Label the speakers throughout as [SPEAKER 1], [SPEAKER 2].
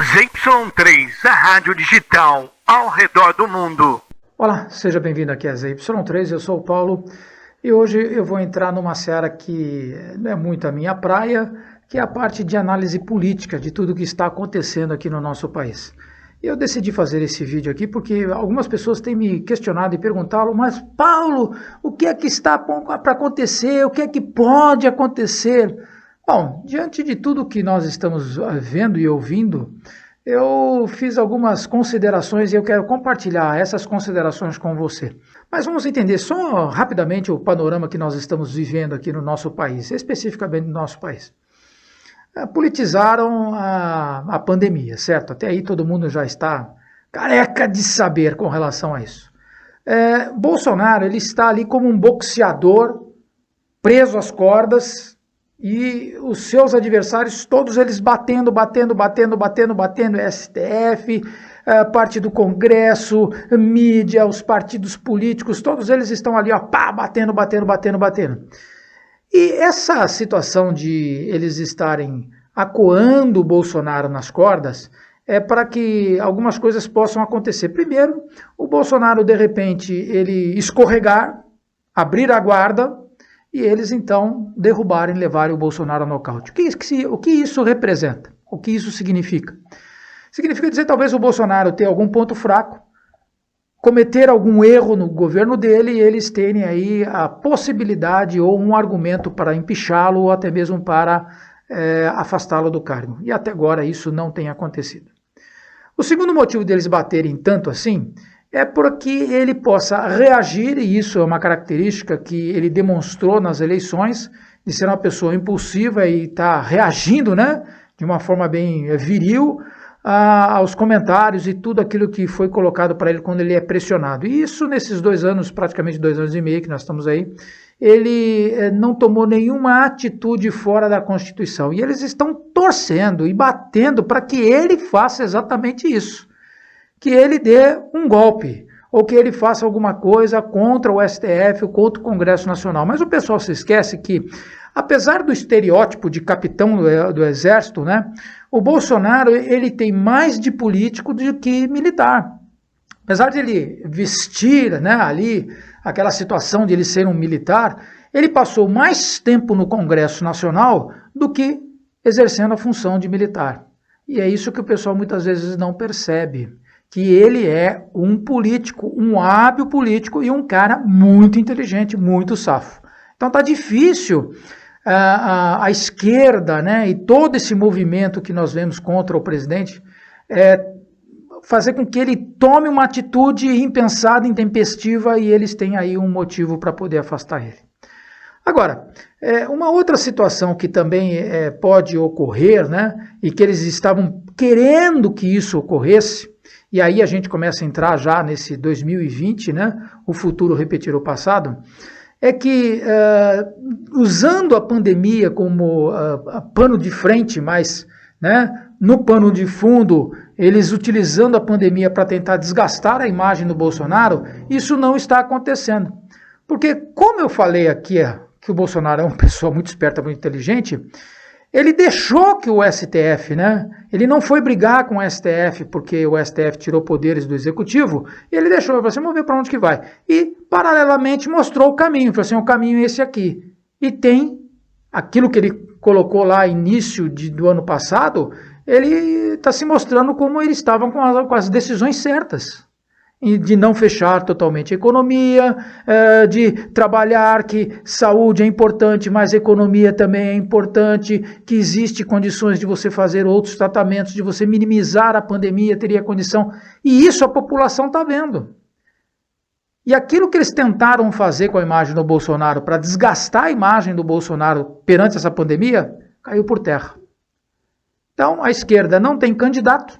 [SPEAKER 1] ZY3, a rádio digital ao redor do mundo.
[SPEAKER 2] Olá, seja bem-vindo aqui a ZY3, eu sou o Paulo e hoje eu vou entrar numa seara que não é muito a minha praia, que é a parte de análise política de tudo que está acontecendo aqui no nosso país. Eu decidi fazer esse vídeo aqui porque algumas pessoas têm me questionado e perguntado, mas Paulo, o que é que está para acontecer? O que é que pode acontecer? Bom, diante de tudo que nós estamos vendo e ouvindo, eu fiz algumas considerações e eu quero compartilhar essas considerações com você. Mas vamos entender só rapidamente o panorama que nós estamos vivendo aqui no nosso país, especificamente no nosso país. Politizaram a pandemia, certo? Até aí todo mundo já está careca de saber com relação a isso. Bolsonaro, ele está ali como um boxeador preso às cordas e os seus adversários, todos eles batendo, STF, parte do Congresso, mídia, os partidos políticos, todos eles estão ali, ó, pá, batendo. E essa situação de eles estarem acuando o Bolsonaro nas cordas é para que algumas coisas possam acontecer. Primeiro, o Bolsonaro, de repente, ele escorregar, abrir a guarda e eles, então, derrubarem, levarem o Bolsonaro ao nocaute. O que isso representa? O que isso significa? Significa dizer, talvez, o Bolsonaro ter algum ponto fraco, cometer algum erro no governo dele e eles terem aí a possibilidade ou um argumento para empichá-lo ou até mesmo para afastá-lo do cargo. E até agora isso não tem acontecido. O segundo motivo deles baterem tanto assim é porque ele possa reagir, e isso é uma característica que ele demonstrou nas eleições, de ser uma pessoa impulsiva e estar reagindo, né, de uma forma bem viril, aos comentários e tudo aquilo que foi colocado para ele quando ele é pressionado. E isso nesses 2 anos, praticamente 2 anos e meio que nós estamos aí, ele não tomou nenhuma atitude fora da Constituição. E eles estão torcendo e batendo para que ele faça exatamente isso. Que ele dê um golpe, ou que ele faça alguma coisa contra o STF ou contra o Congresso Nacional. Mas o pessoal se esquece que, apesar do estereótipo de capitão do Exército, né, o Bolsonaro ele tem mais de político do que militar. Apesar de ele vestir, né, ali aquela situação de ele ser um militar, ele passou mais tempo no Congresso Nacional do que exercendo a função de militar. E é isso que o pessoal muitas vezes não percebe, que ele é um político, um hábil político e um cara muito inteligente, muito safo. Então tá difícil a esquerda, né, e todo esse movimento que nós vemos contra o presidente fazer com que ele tome uma atitude impensada, intempestiva, e eles têm aí um motivo para poder afastar ele. Agora, uma outra situação que também pode ocorrer, né, e que eles estavam querendo que isso ocorresse, e aí a gente começa a entrar já nesse 2020, né, o futuro repetir o passado, é que usando a pandemia como pano de frente, mas, né, no pano de fundo, eles utilizando a pandemia para tentar desgastar a imagem do Bolsonaro, isso não está acontecendo. Porque, como eu falei aqui, que o Bolsonaro é uma pessoa muito esperta, muito inteligente, ele deixou que o STF, né, ele não foi brigar com o STF, porque o STF tirou poderes do Executivo, e ele deixou, ele falou assim, vamos ver para onde que vai. E, paralelamente, mostrou o caminho, falou assim, o caminho é esse aqui. E tem aquilo que ele colocou lá início do ano passado, ele está se mostrando como ele estava com as decisões certas. De não fechar totalmente a economia, de trabalhar que saúde é importante, mas economia também é importante, que existe condições de você fazer outros tratamentos, de você minimizar a pandemia, teria condição, e isso a população está vendo. E aquilo que eles tentaram fazer com a imagem do Bolsonaro, para desgastar a imagem do Bolsonaro perante essa pandemia, caiu por terra. Então, a esquerda não tem candidato.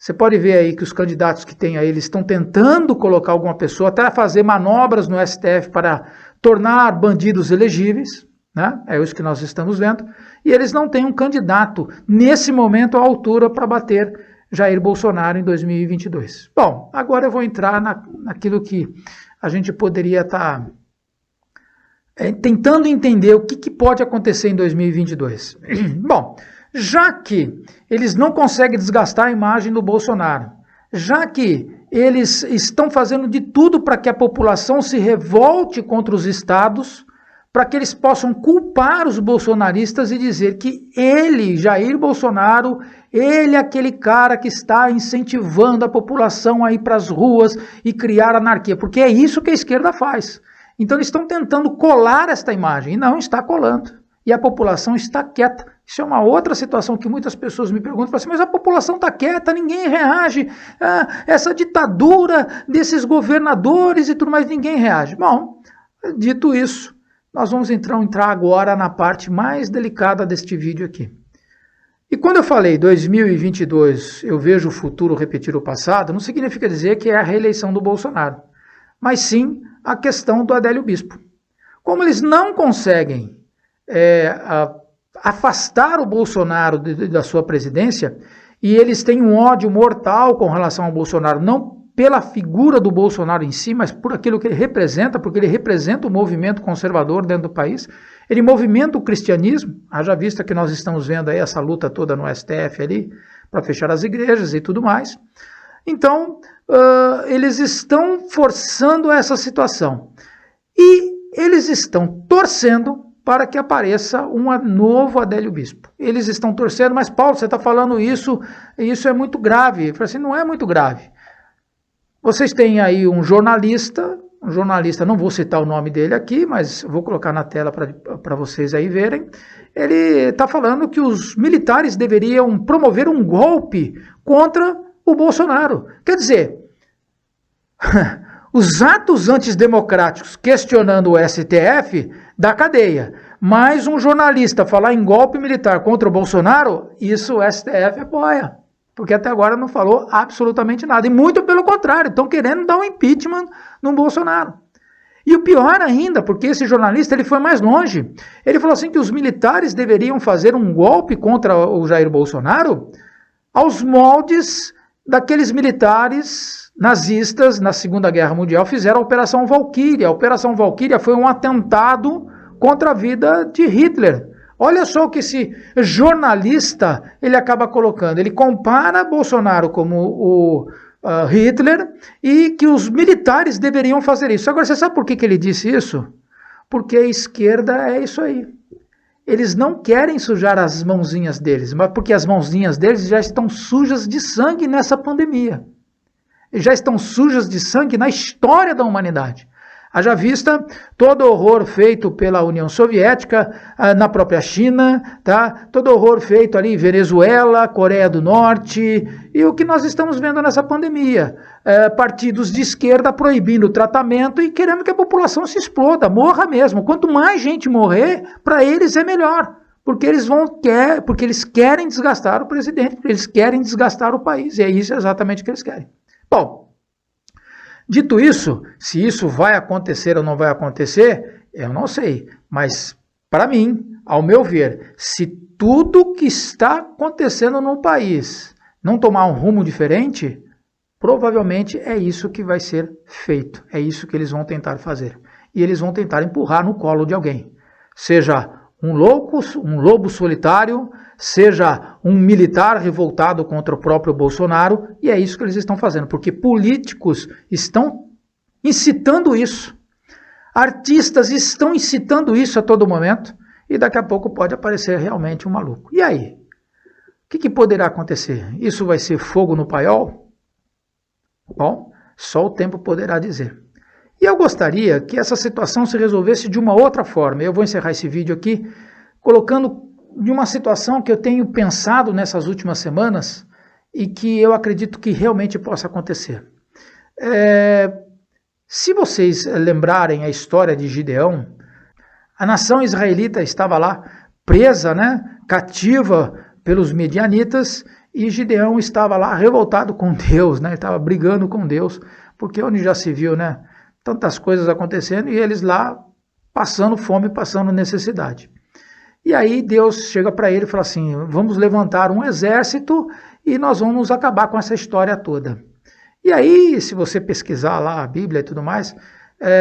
[SPEAKER 2] Você pode ver aí que os candidatos que tem aí, eles estão tentando colocar alguma pessoa, até fazer manobras no STF para tornar bandidos elegíveis, né? É isso que nós estamos vendo, e eles não têm um candidato, nesse momento, à altura para bater Jair Bolsonaro em 2022. Bom, agora eu vou entrar naquilo que a gente poderia estar tentando entender o que pode acontecer em 2022. Bom, já que eles não conseguem desgastar a imagem do Bolsonaro, já que eles estão fazendo de tudo para que a população se revolte contra os estados, para que eles possam culpar os bolsonaristas e dizer que ele, Jair Bolsonaro, ele é aquele cara que está incentivando a população a ir para as ruas e criar anarquia, porque é isso que a esquerda faz. Então eles estão tentando colar esta imagem, e não está colando. E a população está quieta. Isso é uma outra situação que muitas pessoas me perguntam, assim, mas a população está quieta, ninguém reage, essa ditadura desses governadores e tudo mais, ninguém reage. Bom, dito isso, nós vamos entrar agora na parte mais delicada deste vídeo aqui. E quando eu falei 2022, eu vejo o futuro repetir o passado, não significa dizer que é a reeleição do Bolsonaro, mas sim a questão do Adélio Bispo. Como eles não conseguem afastar o Bolsonaro da sua presidência, e eles têm um ódio mortal com relação ao Bolsonaro, não pela figura do Bolsonaro em si, mas por aquilo que ele representa, porque ele representa o movimento conservador dentro do país, ele movimenta o cristianismo, haja vista que nós estamos vendo aí essa luta toda no STF ali, para fechar as igrejas e tudo mais. Então, eles estão forçando essa situação. E eles estão torcendo para que apareça um novo Adélio Bispo. Eles estão torcendo, mas Paulo, você está falando isso, e isso é muito grave. Eu falei assim, não é muito grave. Vocês têm aí um jornalista, não vou citar o nome dele aqui, mas vou colocar na tela para vocês aí verem. Ele está falando que os militares deveriam promover um golpe contra o Bolsonaro. Quer dizer, os atos antidemocráticos questionando o STF da cadeia, mas um jornalista falar em golpe militar contra o Bolsonaro, isso o STF apoia, porque até agora não falou absolutamente nada, e muito pelo contrário, estão querendo dar um impeachment no Bolsonaro. E o pior ainda, porque esse jornalista ele foi mais longe, ele falou assim que os militares deveriam fazer um golpe contra o Jair Bolsonaro aos moldes daqueles militares nazistas na Segunda Guerra Mundial fizeram a Operação Valquíria. A Operação Valquíria foi um atentado contra a vida de Hitler. Olha só o que esse jornalista ele acaba colocando. Ele compara Bolsonaro como o Hitler e que os militares deveriam fazer isso. Agora, você sabe por que ele disse isso? Porque a esquerda é isso aí. Eles não querem sujar as mãozinhas deles, mas porque as mãozinhas deles já estão sujas de sangue nessa pandemia. Já estão sujas de sangue na história da humanidade. Haja vista todo o horror feito pela União Soviética, na própria China, tá? Todo o horror feito ali em Venezuela, Coreia do Norte, e o que nós estamos vendo nessa pandemia. Partidos de esquerda proibindo o tratamento e querendo que a população se exploda, morra mesmo. Quanto mais gente morrer, para eles é melhor. Porque eles querem desgastar o presidente, porque eles querem desgastar o país, e é isso exatamente que eles querem. Bom, dito isso, se isso vai acontecer ou não vai acontecer, eu não sei. Mas, para mim, ao meu ver, se tudo que está acontecendo no país não tomar um rumo diferente, provavelmente é isso que vai ser feito. É isso que eles vão tentar fazer. E eles vão tentar empurrar no colo de alguém. Seja um lobo solitário, seja um militar revoltado contra o próprio Bolsonaro, e é isso que eles estão fazendo, porque políticos estão incitando isso, artistas estão incitando isso a todo momento, e daqui a pouco pode aparecer realmente um maluco. E aí? O que poderá acontecer? Isso vai ser fogo no paiol? Bom, só o tempo poderá dizer. E eu gostaria que essa situação se resolvesse de uma outra forma. Eu vou encerrar esse vídeo aqui colocando de uma situação que eu tenho pensado nessas últimas semanas e que eu acredito que realmente possa acontecer. Se vocês lembrarem a história de Gideão, a nação israelita estava lá presa, cativa pelos medianitas, e Gideão estava lá revoltado com Deus, estava brigando com Deus, porque onde já se viu, tantas coisas acontecendo, e eles lá passando fome, passando necessidade. E aí Deus chega para ele e fala assim, vamos levantar um exército e nós vamos acabar com essa história toda. E aí, se você pesquisar lá a Bíblia e tudo mais,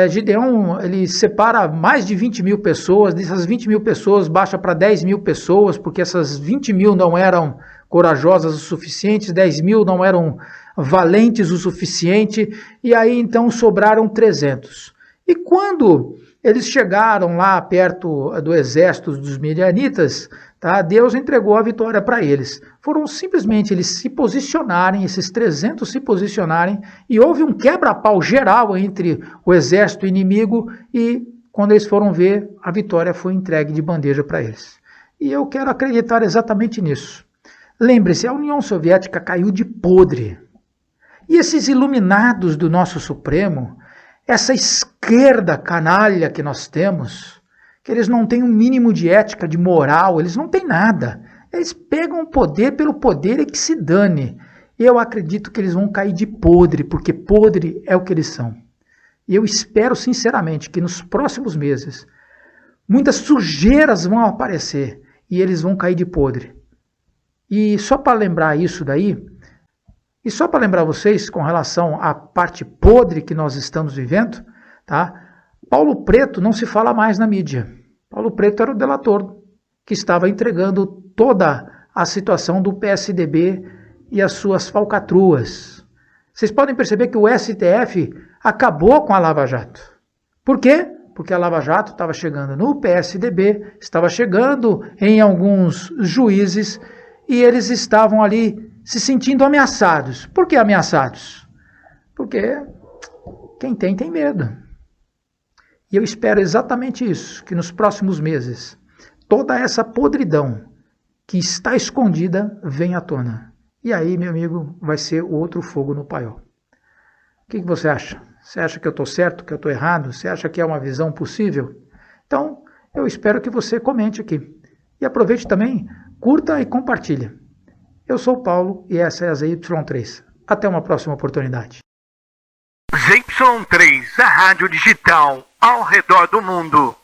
[SPEAKER 2] Gideão, ele separa mais de 20 mil pessoas, dessas 20 mil pessoas baixa para 10 mil pessoas, porque essas 20 mil não eram corajosas o suficiente, 10 mil não eram valentes o suficiente, e aí então sobraram 300. E quando eles chegaram lá perto do exército dos midianitas, tá, Deus entregou a vitória para eles. Foram simplesmente eles se posicionarem, esses 300 se posicionarem, e houve um quebra-pau geral entre o exército inimigo, e quando eles foram ver, a vitória foi entregue de bandeja para eles. E eu quero acreditar exatamente nisso. Lembre-se, a União Soviética caiu de podre. E esses iluminados do nosso Supremo, essa esquerda canalha que nós temos, que eles não têm um mínimo de ética, de moral, eles não têm nada. Eles pegam o poder pelo poder e que se dane. Eu acredito que eles vão cair de podre, porque podre é o que eles são. E eu espero sinceramente que nos próximos meses muitas sujeiras vão aparecer e eles vão cair de podre. E só para lembrar isso daí, e só para lembrar vocês com relação à parte podre que nós estamos vivendo, tá? Paulo Preto não se fala mais na mídia. Paulo Preto era o delator que estava entregando toda a situação do PSDB e as suas falcatruas. Vocês podem perceber que o STF acabou com a Lava Jato. Por quê? Porque a Lava Jato estava chegando no PSDB, estava chegando em alguns juízes e eles estavam ali se sentindo ameaçados. Por que ameaçados? Porque quem tem medo. E eu espero exatamente isso, que nos próximos meses toda essa podridão que está escondida venha à tona. E aí, meu amigo, vai ser o outro fogo no paiol. O que você acha? Você acha que eu estou certo, que eu estou errado? Você acha que é uma visão possível? Então, eu espero que você comente aqui. E aproveite também, curta e compartilha. Eu sou o Paulo e essa é a ZY3. Até uma próxima oportunidade.
[SPEAKER 1] ZY3, a rádio digital ao redor do mundo.